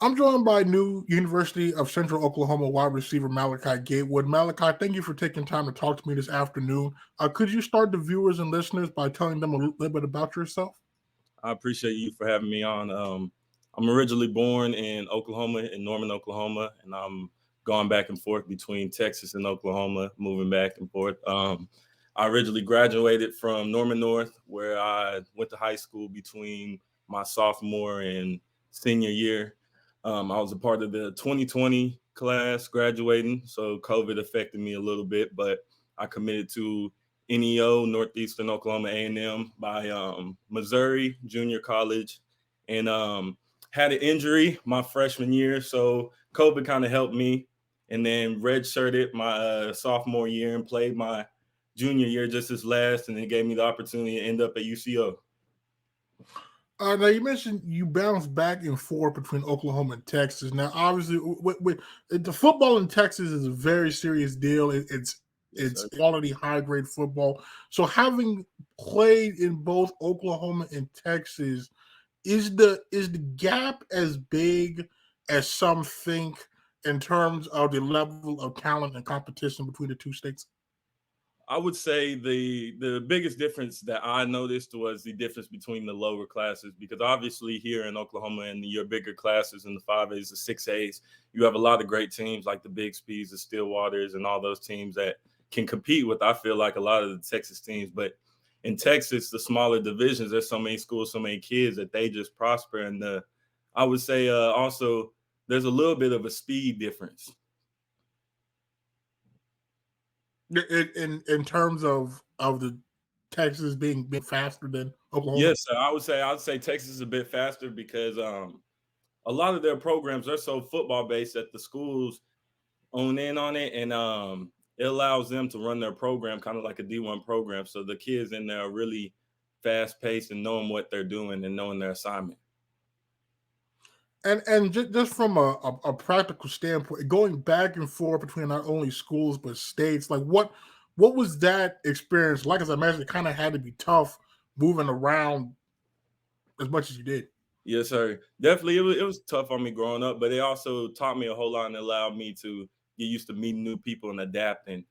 I'm joined by new University of Central Oklahoma wide receiver Malachi Gatewood. Malachi, thank you for taking time to talk to me this afternoon. Could you start the viewers and listeners by telling them a little bit about yourself? I appreciate you for having me on. I'm originally born in Oklahoma, in Norman, Oklahoma, and I'm going back and forth between Texas and Oklahoma, moving back and forth. I originally graduated from Norman North, where I went to high school between my sophomore and senior year. I was a part of the 2020 class graduating, so COVID affected me a little bit, but I committed to NEO, Northeastern Oklahoma A&M, by Missouri Junior College, and had an injury my freshman year, so COVID kind of helped me, and then redshirted my sophomore year and played my junior year just as last, and it gave me the opportunity to end up at UCO. Now, you mentioned you bounce back and forth between Oklahoma and Texas. Now, obviously, the football in Texas is a very serious deal. It's quality, high-grade football. So having played in both Oklahoma and Texas, is the gap as big as some think in terms of the level of talent and competition between the two states? I would say the biggest difference that I noticed was the difference between the lower classes, because obviously here in Oklahoma and your bigger classes in the 5As, the 6As, you have a lot of great teams like the Bigspeeds, the Stillwaters, and all those teams that can compete with, I feel like, a lot of the Texas teams. But in Texas, the smaller divisions, there's so many schools, so many kids that they just prosper. And I would say also there's a little bit of a speed difference. In terms of the Texas being faster than Oklahoma? Yes, I would say Texas is a bit faster because a lot of their programs are so football based that the schools own in on it, and it allows them to run their program kind of like a D1 program. So the kids in there are really fast paced and knowing what they're doing and knowing their assignment. And just from a practical standpoint, going back and forth between not only schools but states, like what was that experience like? As I imagine, it kind of had to be tough moving around as much as you did. Yes, sir. Definitely, it was tough on me growing up, but it also taught me a whole lot and allowed me to get used to meeting new people and adapting.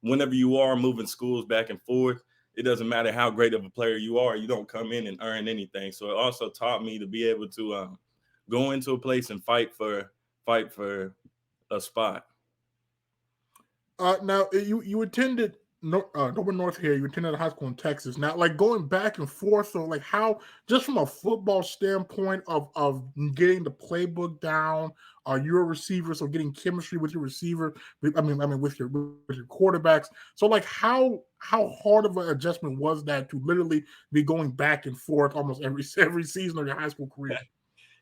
Whenever you are moving schools back and forth, it doesn't matter how great of a player you are. You don't come in and earn anything. So it also taught me to be able to go into a place and fight for a spot. Now you attended Northern North here. You attended a high school in Texas. Now, like going back and forth, so like how, just from a football standpoint of getting the playbook down, are you a receiver? So getting chemistry with your receiver. I mean with your quarterbacks. So like how hard of an adjustment was that to literally be going back and forth almost every season of your high school career?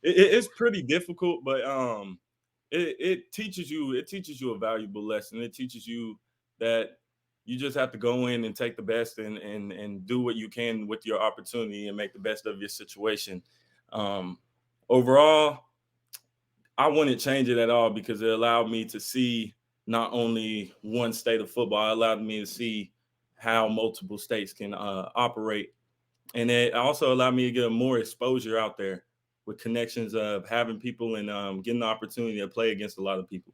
It's pretty difficult, but it teaches you a valuable lesson. It teaches you that you just have to go in and take the best and do what you can with your opportunity and make the best of your situation. Overall, I wouldn't change it at all because it allowed me to see not only one state of football, it allowed me to see how multiple states can operate. And it also allowed me to get more exposure out there with connections of having people and getting the opportunity to play against a lot of people.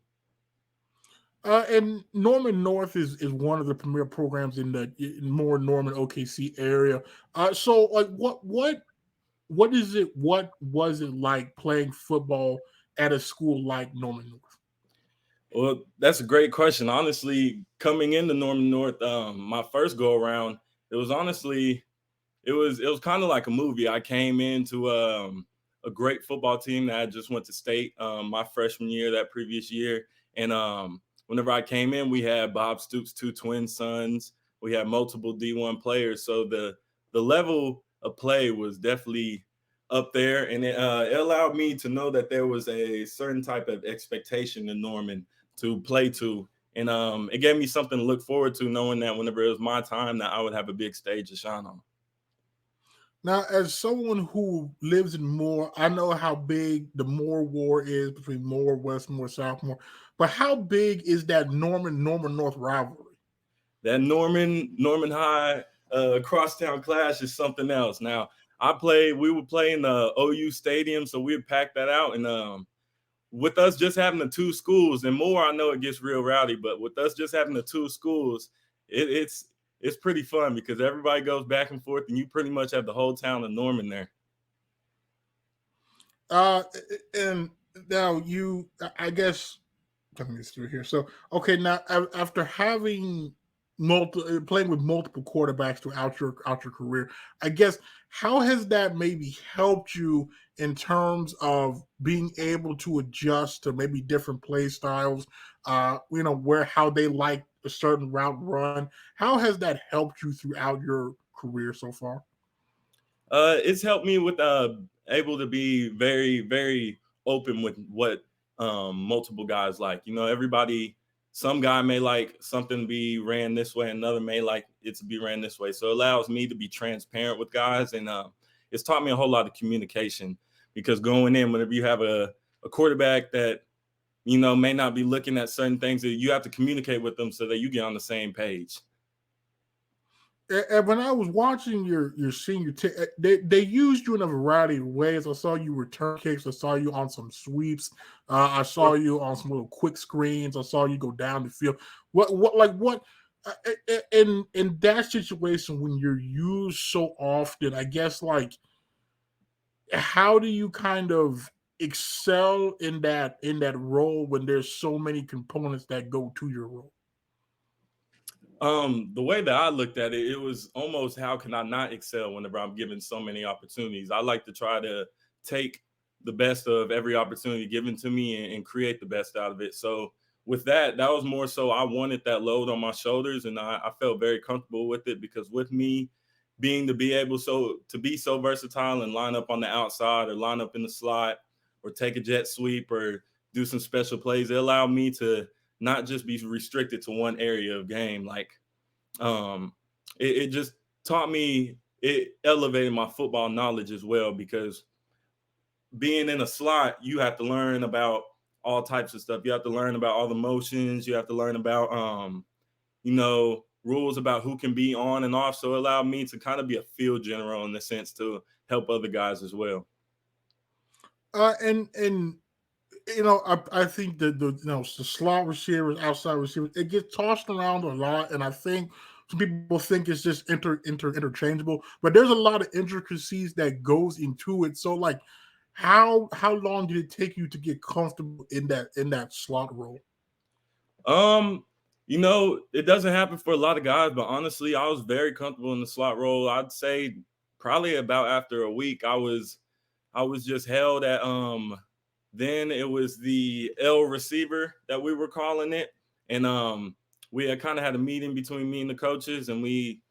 And Norman North is one of the premier programs in the more Norman OKC area. So like what is it? What was it like playing football at a school like Norman North? Well, that's a great question. Honestly, coming into Norman North, my first go around, it was kind of like a movie. I came into a great football team that I just went to state my freshman year, that previous year, and whenever I came in, we had Bob Stoops' two twin sons. We had multiple D1 players, so the level of play was definitely up there, and it allowed me to know that there was a certain type of expectation in Norman to play to, and it gave me something to look forward to, knowing that whenever it was my time, that I would have a big stage to shine on. Now, as someone who lives in Moore, I know how big the Moore War is between Moore West, Moore South, Moore. But how big is that Norman North rivalry? That Norman High crosstown clash is something else. Now, We would play in the OU stadium, so we'd pack that out. And with us just having the two schools and more, I know it gets real rowdy, but with us just having the two schools, it's pretty fun because everybody goes back and forth, and you pretty much have the whole town of Norman there. And now I guess, let me through here. So, okay, now after having playing with multiple quarterbacks throughout your career, I guess, how has that maybe helped you in terms of being able to adjust to maybe different play styles? How they like a certain route run. How has that helped you throughout your career so far? It's helped me with able to be very, very open with what multiple guys like. Some guy may like something to be ran this way, another may like it to be ran this way. So it allows me to be transparent with guys, and it's taught me a whole lot of communication, because going in, whenever you have a quarterback that may not be looking at certain things, that you have to communicate with them so that you get on the same page. And when I was watching your senior, they used you in a variety of ways. I saw you return kicks. I saw you on some sweeps. I saw you on some little quick screens. I saw you go down the field. What in that situation when you're used so often? I guess, like, how do you kind of excel in that role when there's so many components that go to your role? The way that I looked at it, it was almost, how can I not excel whenever I'm given so many opportunities? I like to try to take the best of every opportunity given to me and create the best out of it. So with that was more so I wanted that load on my shoulders, and I felt very comfortable with it, because with me being to be so versatile and line up on the outside or line up in the slot or take a jet sweep or do some special plays, it allowed me to not just be restricted to one area of game. Like, it just taught me, it elevated my football knowledge as well, because being in a slot, you have to learn about all types of stuff. You have to learn about all the motions. You have to learn about, rules about who can be on and off. So it allowed me to kind of be a field general in the sense to help other guys as well. I think that the slot receivers, outside receivers, it gets tossed around a lot, and I think some people think it's just interchangeable, but there's a lot of intricacies that goes into it. So, like, how long did it take you to get comfortable in that slot role? It doesn't happen for a lot of guys, but honestly, I was very comfortable in the slot role. I'd say probably about after a week, I was just held at then it was the L receiver that we were calling it. And we had kind of had a meeting between me and the coaches, and we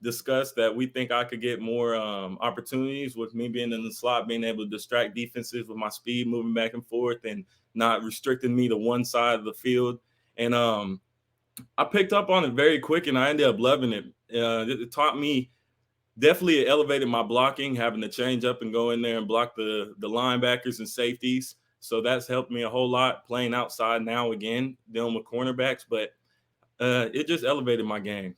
discussed that we think I could get more opportunities with me being in the slot, being able to distract defenses with my speed, moving back and forth, and not restricting me to one side of the field. And I picked up on it very quick, and I ended up loving it. It taught me, definitely it elevated my blocking, having to change up and go in there and block the linebackers and safeties. So that's helped me a whole lot, playing outside now again, dealing with cornerbacks. But it just elevated my game.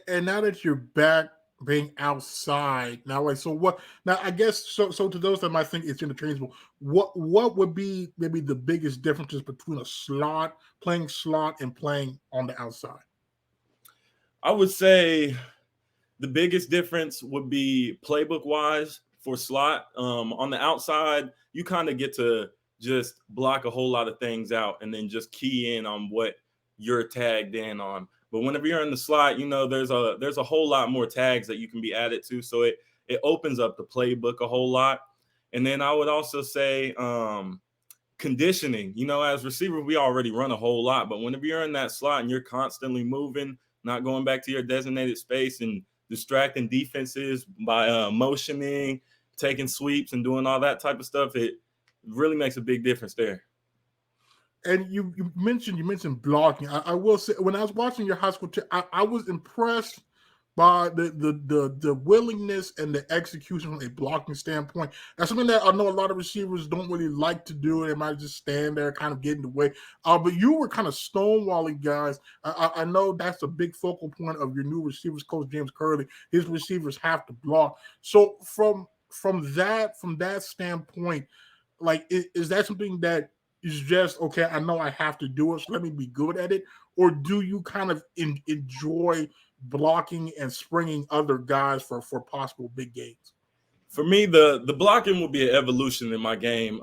And now that you're back being outside now, like, so what? Now, I guess so. So to those that might think it's interchangeable, what would be maybe the biggest differences between playing slot and playing on the outside? I would say the biggest difference would be playbook wise for slot. On the outside, you kind of get to just block a whole lot of things out and then just key in on what you're tagged in on. But whenever you're in the slot, there's a whole lot more tags that you can be added to. So it opens up the playbook a whole lot. And then I would also say conditioning. As receiver, we already run a whole lot. But whenever you're in that slot and you're constantly moving, not going back to your designated space and distracting defenses by motioning, taking sweeps, and doing all that type of stuff, it really makes a big difference there. And you mentioned blocking. I will say, when I was watching your high school, I was impressed by the willingness and the execution from a blocking standpoint. That's something that I know a lot of receivers don't really like to do. They might just stand there, kind of get in the way. But you were kind of stonewalling guys. I know that's a big focal point of your new receivers coach, James Curlee. His receivers have to block. So from that standpoint, like is that something that is just okay? I know I have to do it, so let me be good at it. Or do you kind of enjoy blocking and springing other guys for possible big gains? For me, the blocking will be an evolution in my game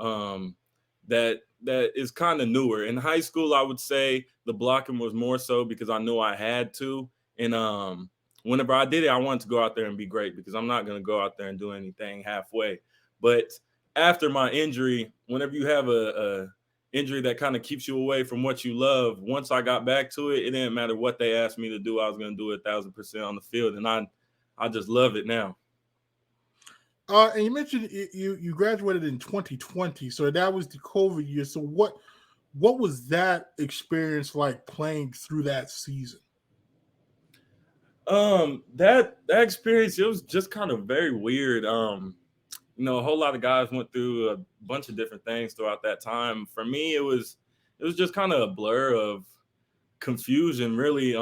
that is kind of newer. In high school, I would say the blocking was more so because I knew I had to. And whenever I did it, I wanted to go out there and be great because I'm not going to go out there and do anything halfway. But after my injury, whenever you have a injury that kind of keeps you away from what you love, once I got back to it, it didn't matter what they asked me to do. I was going to do it 1,000% on the field. And I just love it now. And you mentioned you graduated in 2020, so that was the COVID year. So what was that experience like playing through that season? That experience, it was just kind of very weird. A whole lot of guys went through a bunch of different things throughout that time. For me, it was just kind of a blur of confusion, really.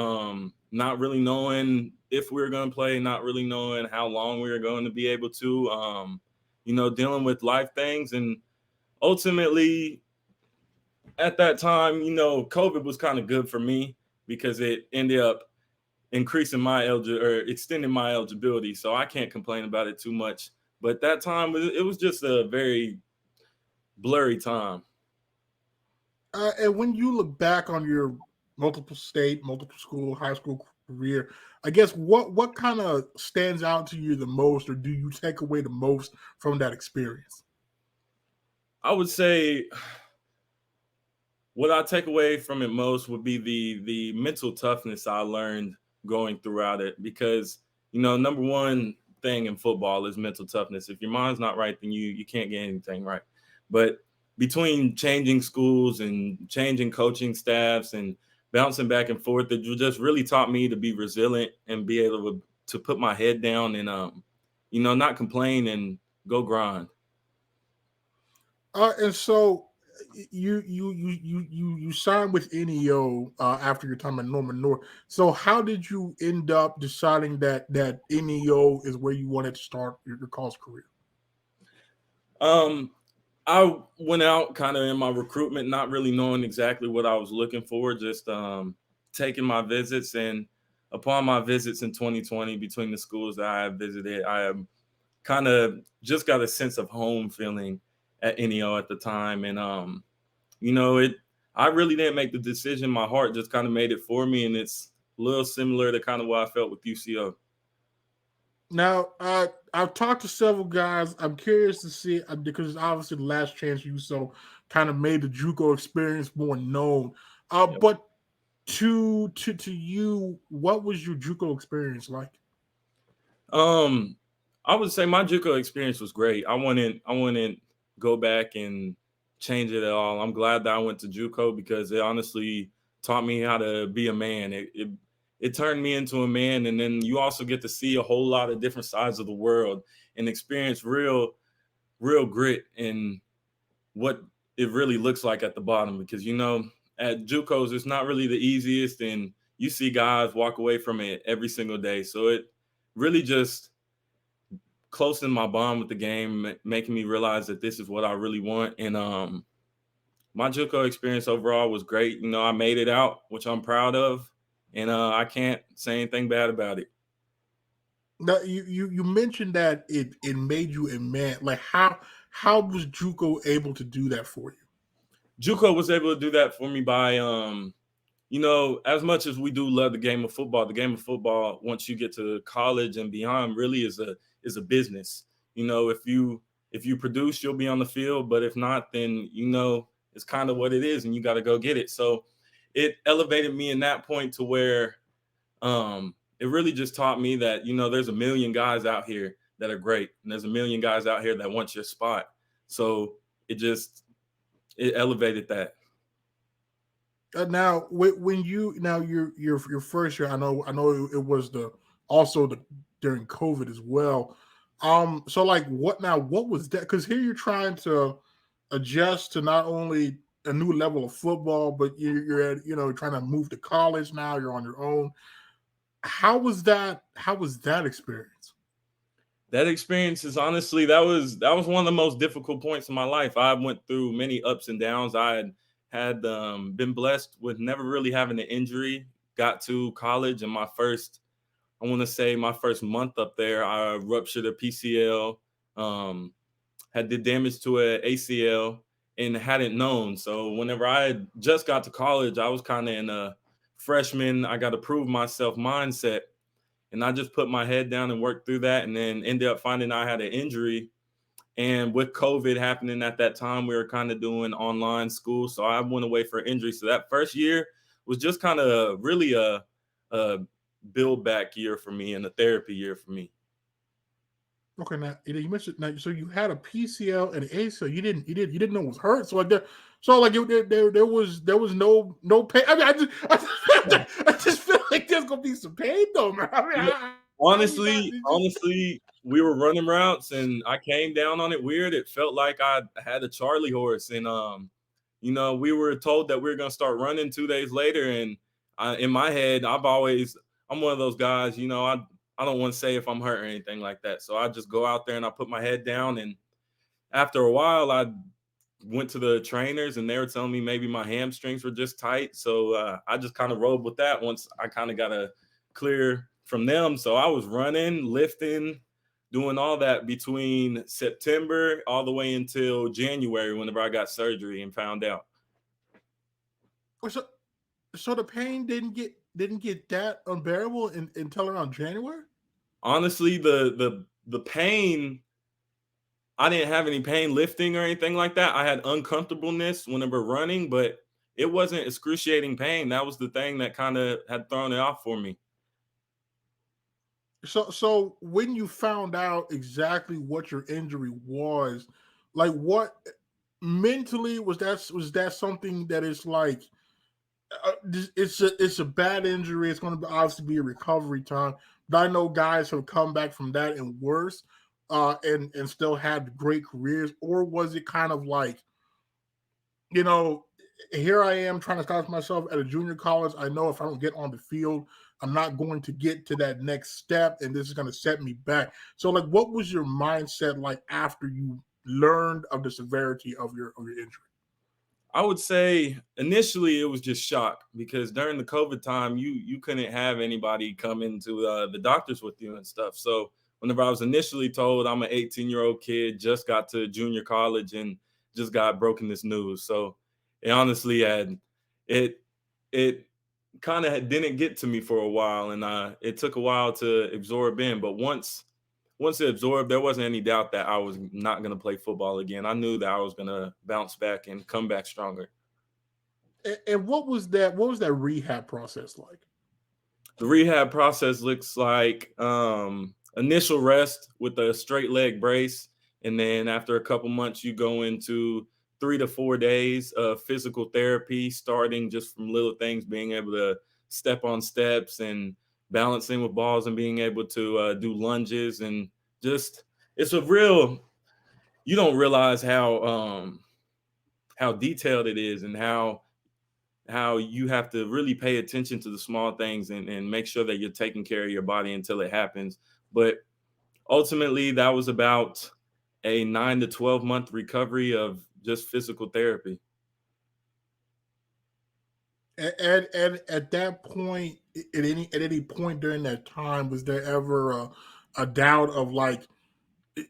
Not really knowing if we were going to play, not really knowing how long we were going to be able to, dealing with life things. And ultimately, at that time, COVID was kind of good for me because it ended up increasing my extending my eligibility. So I can't complain about it too much. But that time, it was just a very blurry time. And when you look back on your multiple state, multiple school, high school career, I guess what kind of stands out to you the most, or do you take away the most from that experience? I would say what I take away from it most would be the mental toughness I learned going throughout it, because number one thing in football is mental toughness. If your mind's not right, then you can't get anything right. But between changing schools and changing coaching staffs and bouncing back and forth, it just really taught me to be resilient and be able to put my head down and not complain and go grind. And so you signed with NEO after your time at Norman North. So how did you end up deciding that NEO is where you wanted to start your college career? I went out kind of in my recruitment, not really knowing exactly what I was looking for, just taking my visits. And upon my visits in 2020, between the schools that I have visited, I kind of just got a sense of home feeling at NEO at the time. And, I really didn't make the decision. My heart just kind of made it for me. And it's a little similar to kind of what I felt with UCO. Now, I've talked to several guys. I'm curious to see, because obviously the Last Chance UCO kind of made the JUCO experience more known. Yep. But to you, what was your JUCO experience like? I would say my JUCO experience was great. I wouldn't go back and change it at all. I'm glad that I went to JUCO because it honestly taught me how to be a man. It turned me into a man, and then you also get to see a whole lot of different sides of the world and experience real grit and what it really looks like at the bottom. Because at JUCOs, it's not really the easiest, and you see guys walk away from it every single day. So it really just closening my bond with the game, making me realize that this is what I really want. And my JUCO experience overall was great. I made it out, which I'm proud of, and I can't say anything bad about it. Now, you mentioned that it made you a man. Like how was JUCO able to do that for you? JUCO was able to do that for me by as much as we do love the game of football, once you get to college and beyond, really is a business. If you produce, you'll be on the field, but if not, then it's kind of what it is, and you got to go get it. So it elevated me in that point to where it really just taught me that there's a million guys out here that are great, and there's a million guys out here that want your spot. So it elevated that. Now, when your first year, I know it was the also during COVID as well. So like what was that? Because here you're trying to adjust to not only a new level of football, but you're at, trying to move to college now, you're on your own. How was that experience? That experience is honestly that was one of the most difficult points in my life. I went through many ups and downs. I had been blessed with never really having an injury. Got to college, and I want to say my first month up there, I ruptured a PCL, had did damage to an ACL, and hadn't known. So whenever I had just got to college, I was kind of in a freshman, I got to prove myself mindset. And I just put my head down and worked through that, and then ended up finding I had an injury. And with COVID happening at that time, we were kind of doing online school. So I went away for injury. So that first year was just kind of really a build back year for me and a therapy year for me. Okay, now you mentioned so you had a PCL and ACL. You didn't know it was hurt. So like there was no pain. I mean, I just feel like there's gonna be some pain though, man. I mean, honestly, we were running routes and I came down on it weird. It felt like I had a Charlie horse, and we were told that we were gonna start running 2 days later, and in my head, I'm one of those guys. I don't want to say if I'm hurt or anything like that. So I just go out there and I put my head down. And after a while, I went to the trainers and they were telling me maybe my hamstrings were just tight. So I just kind of rolled with that once I kind of got a clear from them. So I was running, lifting, doing all that between September all the way until January, whenever I got surgery and found out. So the pain didn't get that unbearable until around January? Honestly, the pain, I didn't have any pain lifting or anything like that. I had uncomfortableness whenever running, but it wasn't excruciating pain. That was the thing that kind of had thrown it off for me. So when you found out exactly what your injury was, like what mentally was that something that is like it's a bad injury. It's going to obviously be a recovery time. But I know guys have come back from that and worse, and still had great careers. Or was it kind of like, here I am trying to establish myself at a junior college. I know if I don't get on the field, I'm not going to get to that next step, and this is going to set me back. So, like, what was your mindset like after you learned of the severity of your injury? I would say initially it was just shock, because during the COVID time, you couldn't have anybody come into the doctors with you and stuff. So whenever I was initially told I'm an 18-year-old kid, just got to junior college and just got broken this news. So it honestly it kind of didn't get to me for a while, and it took a while to absorb in. But once it absorbed, there wasn't any doubt that I was not going to play football again. I knew that I was going to bounce back and come back stronger. And what was that rehab process like? The rehab process looks like initial rest with a straight leg brace. And then after a couple months, you go into 3 to 4 days of physical therapy, starting just from little things, being able to step on steps and balancing with balls and being able to do lunges, and just it's a real, you don't realize how detailed it is, and how you have to really pay attention to the small things, and make sure that you're taking care of your body until it happens. But ultimately that was about a 9 to 12 month recovery of just physical therapy. And at that point, at any point during that time, was there ever a doubt of like,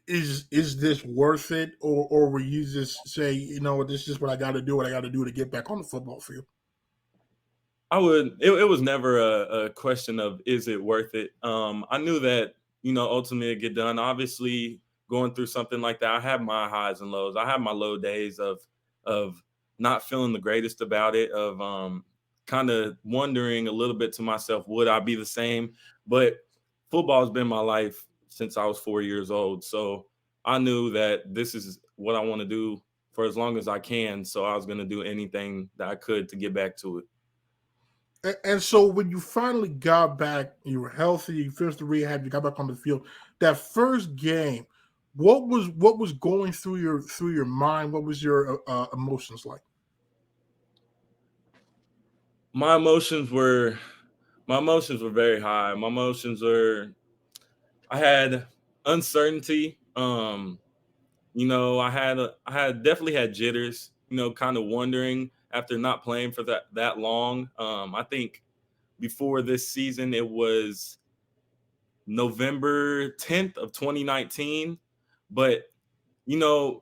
is this worth it, or were you just say, this is what I got to do, to get back on the football field? It was never a question of is it worth it. I knew that ultimately it'd get done. Obviously, going through something like that, I have my highs and lows. I have my low days of not feeling the greatest about it, of kind of wondering a little bit to myself, would I be the same? But football has been my life since I was 4 years old. So I knew that this is what I want to do for as long as I can. So I was going to do anything that I could to get back to it. And so when you finally got back, you were healthy, you finished the rehab, you got back on the field. That first game, what was going through your mind? What was your emotions like? My emotions were very high. I had uncertainty. I had definitely had jitters, kind of wondering after not playing for that long. I think before this season it was November 10th of 2019, but you know,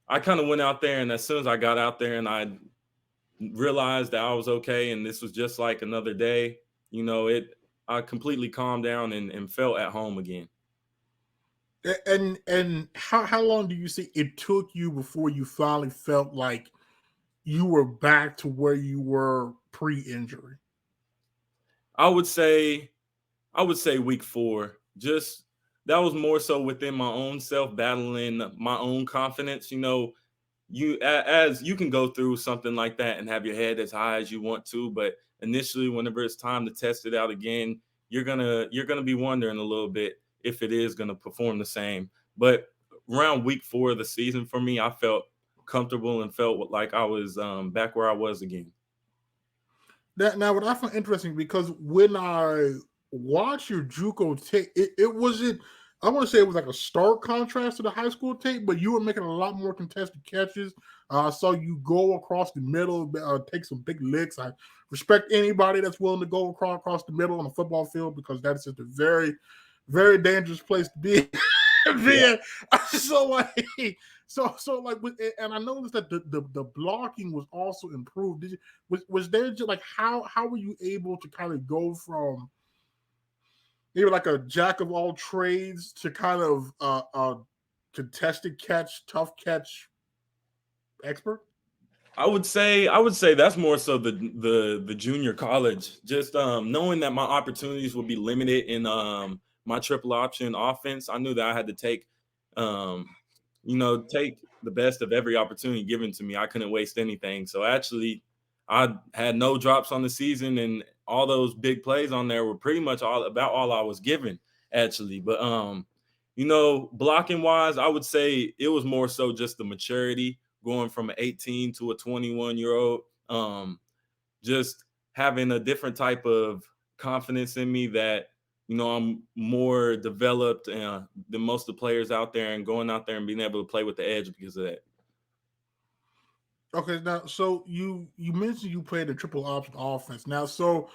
I kind of went out there, and as soon as I got out there and I realized that I was okay and this was just like another day, I completely calmed down and felt at home again. And how long do you think it took you before you finally felt like you were back to where you were pre-injury? I would say week 4. Just that was more so within my own self, battling my own confidence. As you can go through something like that and have your head as high as you want to, but initially, whenever it's time to test it out again, you're gonna be wondering a little bit if it is gonna perform the same. But around week 4 of the season, for me, I felt comfortable and felt like I was back where I was again. Now what I find interesting, because when I watched your JUCO tape, it wasn't. I want to say it was like a stark contrast to the high school tape, but you were making a lot more contested catches. I saw you go across the middle, take some big licks. I respect anybody that's willing to go across the middle on a football field, because that's just a very, very dangerous place to be. Yeah. Man, so like, so like, and I noticed that the blocking was also improved. Was there just like how were you able to kind of go from maybe like a jack of all trades to kind of contested catch, tough catch expert? I would say that's more so the junior college. Just knowing that my opportunities would be limited in my triple option offense, I knew that I had to um, take the best of every opportunity given to me. I couldn't waste anything. So actually, I had no drops on the season, and all those big plays on there were pretty much all I was given actually. But blocking wise, I would say it was more so just the maturity going from an 18 to a 21-year-old. Just having a different type of confidence in me that I'm more developed than most of the players out there, and going out there and being able to play with the edge because of that. Okay, now so you mentioned you played a triple option offense. Now, so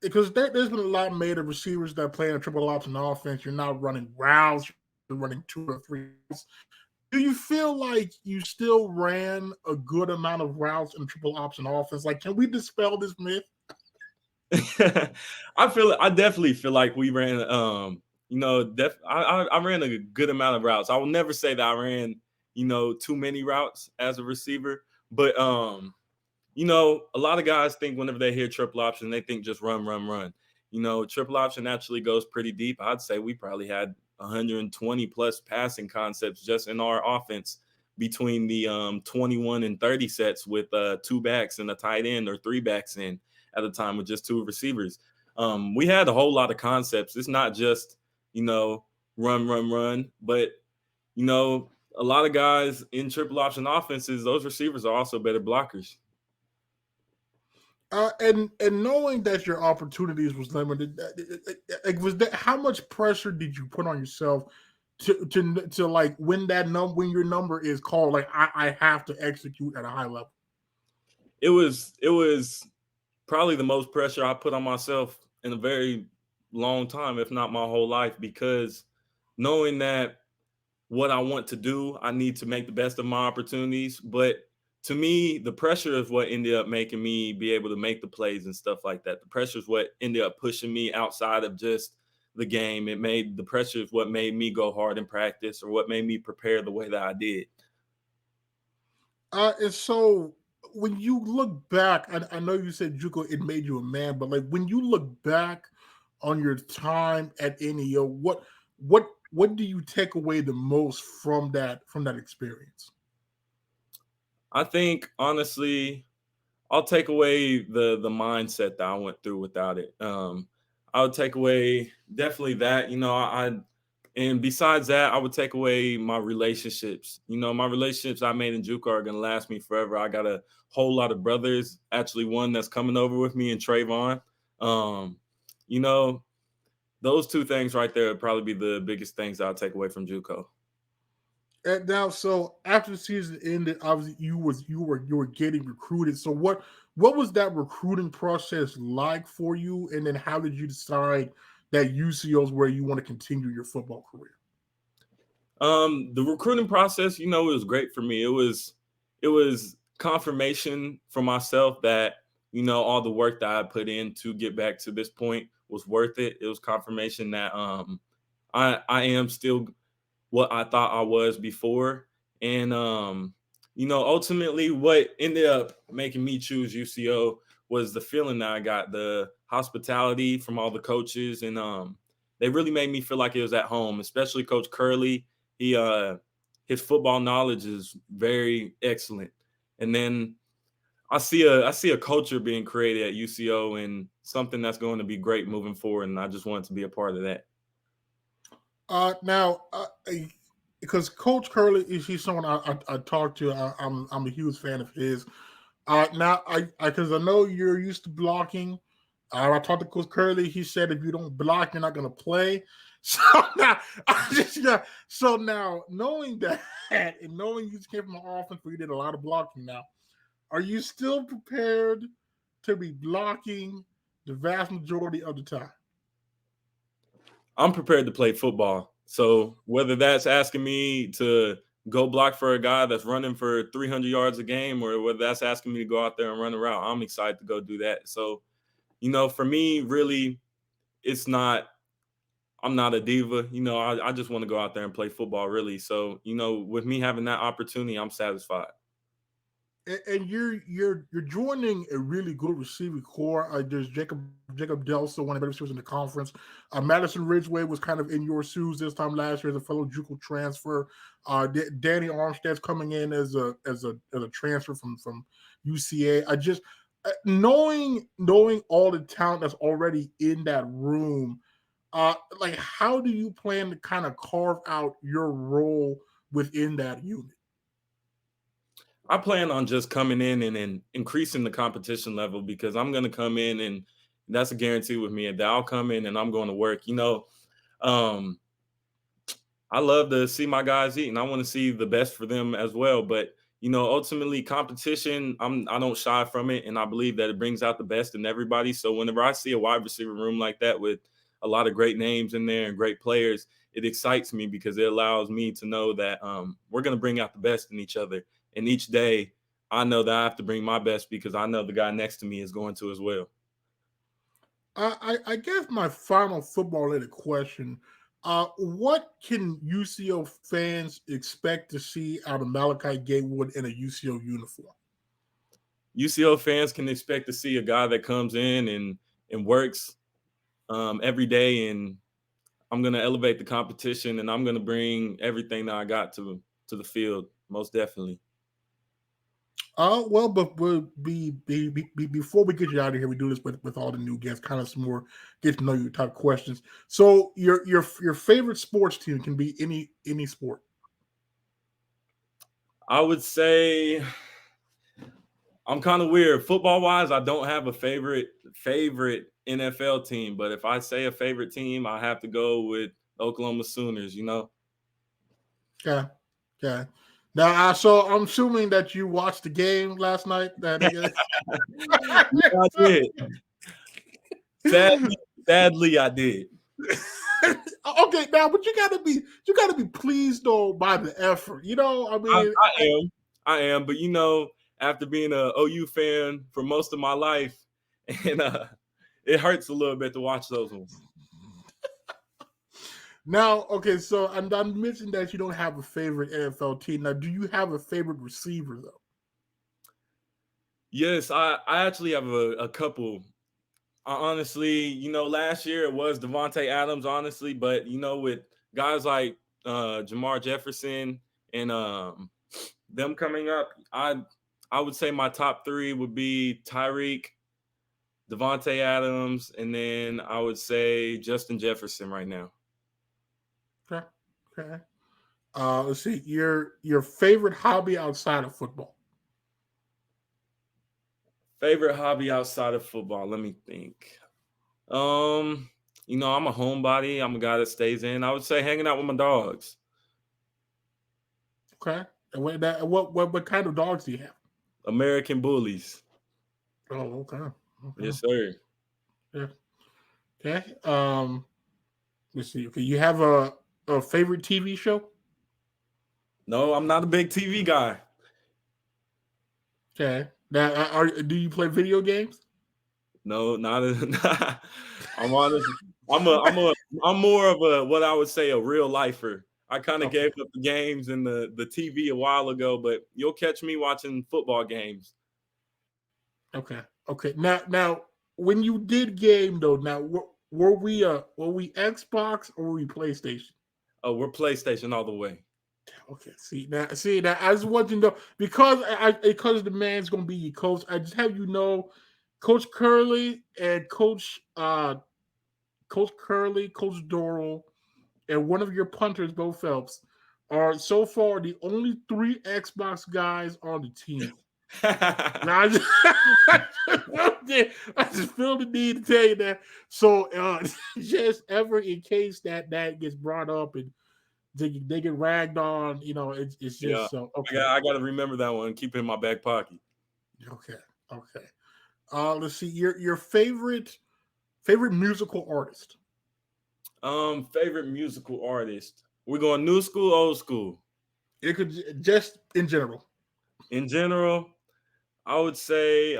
because there's been a lot made of receivers that play a triple option offense. You're not running routes, you're running 2 or 3 routes. Do you feel like you still ran a good amount of routes in triple option offense? Like, can we dispel this myth? I definitely feel like we ran I ran a good amount of routes. I will never say that I ran too many routes as a receiver, but a lot of guys think whenever they hear triple option, they think just run, run, run. Triple option actually goes pretty deep. I'd say we probably had 120 plus passing concepts just in our offense between the 21 and 30 sets with 2 backs and a tight end, or 3 backs in at a time with just 2 receivers. We had a whole lot of concepts. It's not just, run, run, run, but, a lot of guys in triple option offenses, those receivers are also better blockers. And knowing that your opportunities was limited, was that, how much pressure did you put on yourself to like when your number is called, like I have to execute at a high level? It was probably the most pressure I put on myself in a very long time, if not my whole life, because knowing that what I want to do, I need to make the best of my opportunities. But to me, the pressure is what ended up making me be able to make the plays and stuff like that. The pressure is what ended up pushing me outside of just the game. The pressure is what made me go hard in practice, or what made me prepare the way that I did. And so when you look back, I know you said JUCO, it made you a man, but like when you look back on your time at NEO, what do you take away the most from that experience? I think honestly, I'll take away the mindset that I went through without it. I would take away definitely that, and besides that, I would take away my relationships. My relationships I made in JUCO are gonna last me forever. I got a whole lot of brothers. Actually, one that's coming over with me, and Trayvon. You know, those two things right there would probably be the biggest things I'll take away from JUCO. And now, so after the season ended, obviously you were getting recruited. So what was that recruiting process like for you? And then how did you decide that UCO is where you want to continue your football career? The recruiting process, it was great for me. It was confirmation for myself that, all the work that I put in to get back to this point was worth it. It was confirmation that I am still what I thought I was before. And ultimately what ended up making me choose UCO was the feeling that I got, the hospitality from all the coaches, and they really made me feel like it was at home, especially Coach Curlee. His football knowledge is very excellent. And then I see a culture being created at UCO and something that's going to be great moving forward. And I just wanted to be a part of that. Now, because Coach Curlee he's someone I talked to. I'm a huge fan of his. Now, because I know you're used to blocking. I talked to Coach Curlee. He said if you don't block, you're not going to play. So now, so now knowing that and knowing you came from an offense where you did a lot of blocking, now are you still prepared to be blocking the vast majority of the time? I'm prepared to play football. So whether that's asking me to go block for a guy that's running for 300 yards a game, or whether that's asking me to go out there and run a route, I'm excited to go do that. So, for me, really, I'm not a diva. I just want to go out there and play football, really. So, with me having that opportunity, I'm satisfied. And you're joining a really good receiving core. There's Jacob Delso, one of the best receivers in the conference. Madison Ridgeway was kind of in your shoes this time last year as a fellow JUCO transfer. Danny Armstead's coming in as a transfer from UCA. I just knowing all the talent that's already in that room. How do you plan to kind of carve out your role within that unit? I plan on just coming in and increasing the competition level, because I'm going to come in, and that's a guarantee with me, that I'll come in and I'm going to work. I love to see my guys eat, and I want to see the best for them as well. But, ultimately competition, I don't shy from it. And I believe that it brings out the best in everybody. So whenever I see a wide receiver room like that with a lot of great names in there and great players, it excites me, because it allows me to know that we're going to bring out the best in each other. And each day I know that I have to bring my best, because I know the guy next to me is going to as well. I guess my final football-related question, what can UCO fans expect to see out of Malachi Gatewood in a UCO uniform? UCO fans can expect to see a guy that comes in and works every day, and I'm going to elevate the competition, and I'm going to bring everything that I got to the field, most definitely. Well, but before we get you out of here, we do this with all the new guests, kind of some more get to know you type questions. So your favorite sports team can be any sport. I would say, I'm kind of weird. Football wise, I don't have a favorite NFL team, but if I say a favorite team, I have to go with Oklahoma Sooners. Okay. Now, so I'm assuming that you watched the game last night. Yeah, I did. Sadly, I did. Okay, now, but you gotta be pleased though by the effort. I mean, I am, but after being a OU fan for most of my life, and it hurts a little bit to watch those ones. Now, okay, so I mentioned that you don't have a favorite NFL team. Now, do you have a favorite receiver though? Yes, I actually have a couple. Honestly, last year it was Devontae Adams, honestly, but with guys like Jamar Jefferson and them coming up, I I would say my top 3 would be Tyreek, Devontae Adams, and then I would say Justin Jefferson right now. Okay. Okay. Let's see. Your favorite hobby outside of football. Favorite hobby outside of football? Let me think. I'm a homebody. I'm a guy that stays in. I would say hanging out with my dogs. Okay. And what kind of dogs do you have? American bullies. Oh, okay. Yes, sir. Yeah. Okay. Let's see. Okay, you have a favorite TV show? No, I'm not a big TV guy. Okay. Now, do you play video games? No, not a. I'm honest. I'm more of a what I would say a real lifer. I kind of gave up the games and the TV a while ago, but you'll catch me watching football games. Okay. Okay. Now, when you did game though, now were we Xbox or were we PlayStation? Oh, we're PlayStation all the way. Okay. See now. I just want you to know because the man's gonna be your coach. I just have you know, Coach Curlee and Coach Curlee, Coach Doral, and one of your punters, Bo Phelps, are so far the only 3 Xbox guys on the team. Now, I just feel the need to tell you that. So, just ever in case that gets brought up and they get ragged on, it's just so. Okay, I got to remember that one and keep it in my back pocket. Okay. Let's see your favorite musical artist. Favorite musical artist. We're going new school, old school. It could just in general. In general, I would say,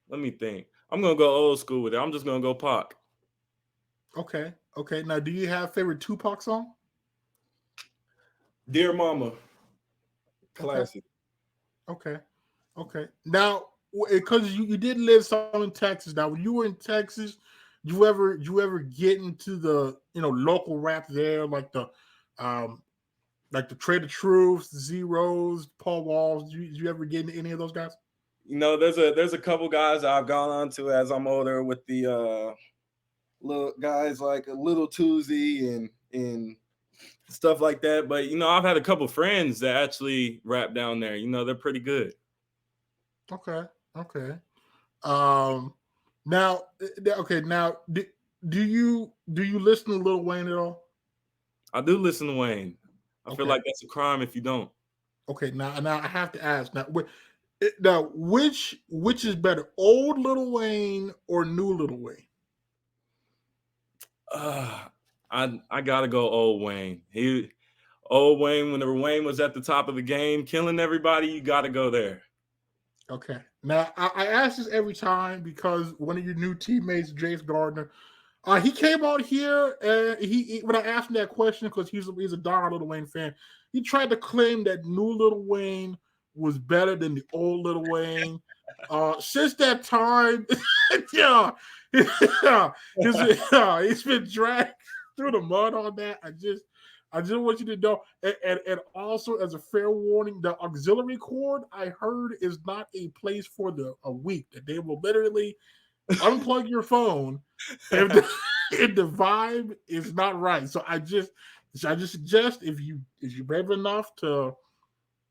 let me think. I'm gonna go old school with it. I'm just gonna go Pac. Okay. Now, do you have favorite Tupac song? Dear Mama. Classic. Okay. Now, because you did live some in Texas. Now, when you were in Texas, did you ever get into the local rap there, like the Trader Truths, the Zeros, Paul Walls? Did you ever get into any of those guys? There's a couple guys I've gone on to as I'm older with the little guys like a Little Tuesday and stuff like that. But I've had a couple friends that actually rap down there. They're pretty good. Okay. Now, do you listen to Lil Wayne at all? I do listen to Wayne. I feel like that's a crime if you don't. Okay, now I have to ask which is better, old Lil Wayne or new Lil Wayne? I gotta go old Wayne. Old Wayne, whenever Wayne was at the top of the game, killing everybody, you gotta go there. Okay. Now I ask this every time because one of your new teammates, Jace Gardner, he came out here and he when I asked him that question because he's a diehard Lil Wayne fan, he tried to claim that new Lil Wayne was better than the old Lil Wayne. Since that time, he's been dragged through the mud on that. I just want you to know, and also as a fair warning, the auxiliary cord I heard is not a place for a week. That they will literally unplug your phone if the vibe is not right. So I just suggest if you're brave enough to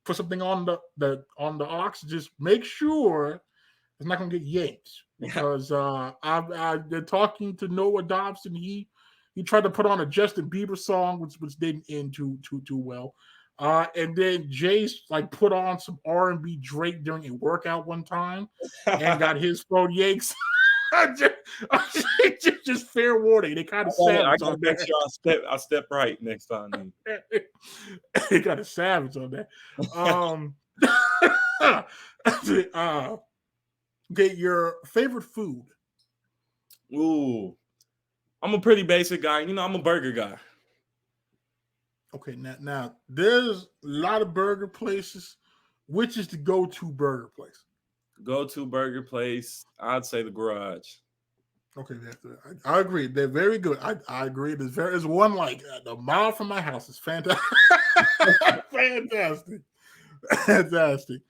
put something on the aux, just make sure it's not gonna get yanked. Because I've been talking to Noah Dobson. He tried to put on a Justin Bieber song, which didn't end too well. And then Jace put on some R&B Drake during a workout one time and got his phone yanked. just fair warning. They kind of savage. I gotta make sure I step right next time. They got a savage on that. Get your favorite food. Ooh, I'm a pretty basic guy. I'm a burger guy. Okay, now there's a lot of burger places. Which is the go-to burger place? Go-to burger place, I'd say the Garage. Okay, I agree. They're very good. I agree. There's one a mile from my house. It's fantastic. Fantastic. Fantastic.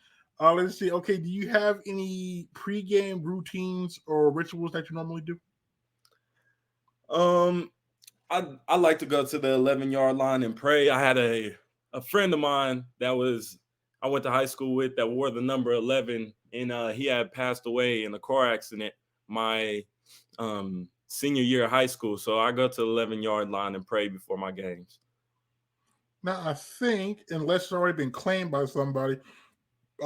Let's see. Okay, do you have any pregame routines or rituals that you normally do? I like to go to the 11-yard line and pray. I had a friend of mine I went to high school with that wore the number 11, and he had passed away in a car accident my senior year of high school. So I go to the 11-yard line and pray before my games. Now, I think, unless it's already been claimed by somebody,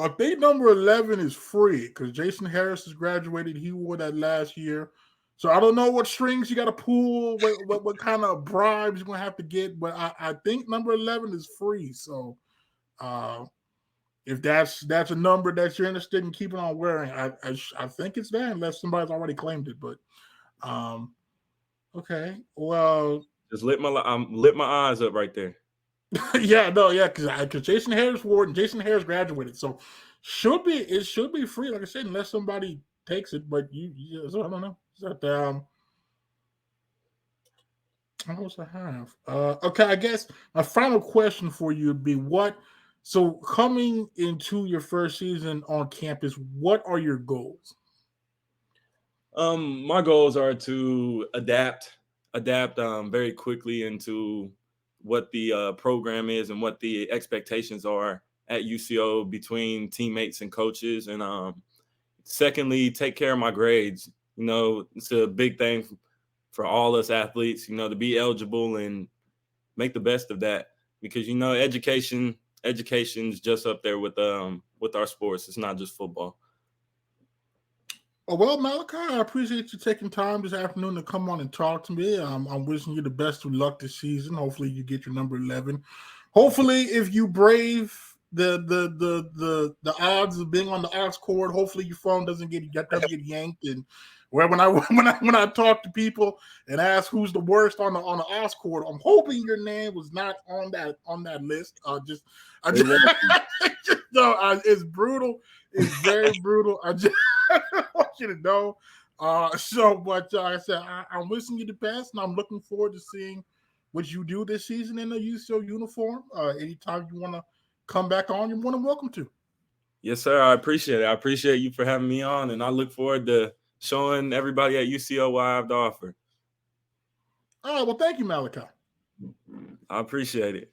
I think number 11 is free because Jason Harris has graduated. He wore that last year. So I don't know what strings you got to pull, what kind of bribes you're going to have to get, but I think number 11 is free. So if that's a number that you're interested in keeping on wearing, I think it's there unless somebody's already claimed it. But okay, well, just lit my eyes up right there. because Jason Harris wore it and Jason Harris graduated, so it should be free, like I said, unless somebody takes it. But so I don't know. Is that what else I have? Okay, I guess my final question for you would be so coming into your first season on campus, what are your goals? My goals are to adapt very quickly into what the program is and what the expectations are at UCO between teammates and coaches. And secondly, take care of my grades. It's a big thing for all us athletes, to be eligible and make the best of that, because, education's just up there with our sports. It's not just football. Well, Malachi, I appreciate you taking time this afternoon to come on and talk to me. I'm wishing you the best of luck this season. Hopefully you get your number 11. Hopefully if you brave the odds of being on the aux cord, hopefully your phone doesn't get yanked. And when I talk to people and ask who's the worst on the aux cord, I'm hoping your name was not on that list. It's brutal. It's very brutal. I just want you to know. But like I said, I'm wishing you the best, and I'm looking forward to seeing what you do this season in the UCO uniform. Anytime you want to come back on, you're more than welcome to. Yes, sir. I appreciate it. I appreciate you for having me on, and I look forward to showing everybody at UCO what I have to offer. All right. Well, thank you, Malachi. I appreciate it.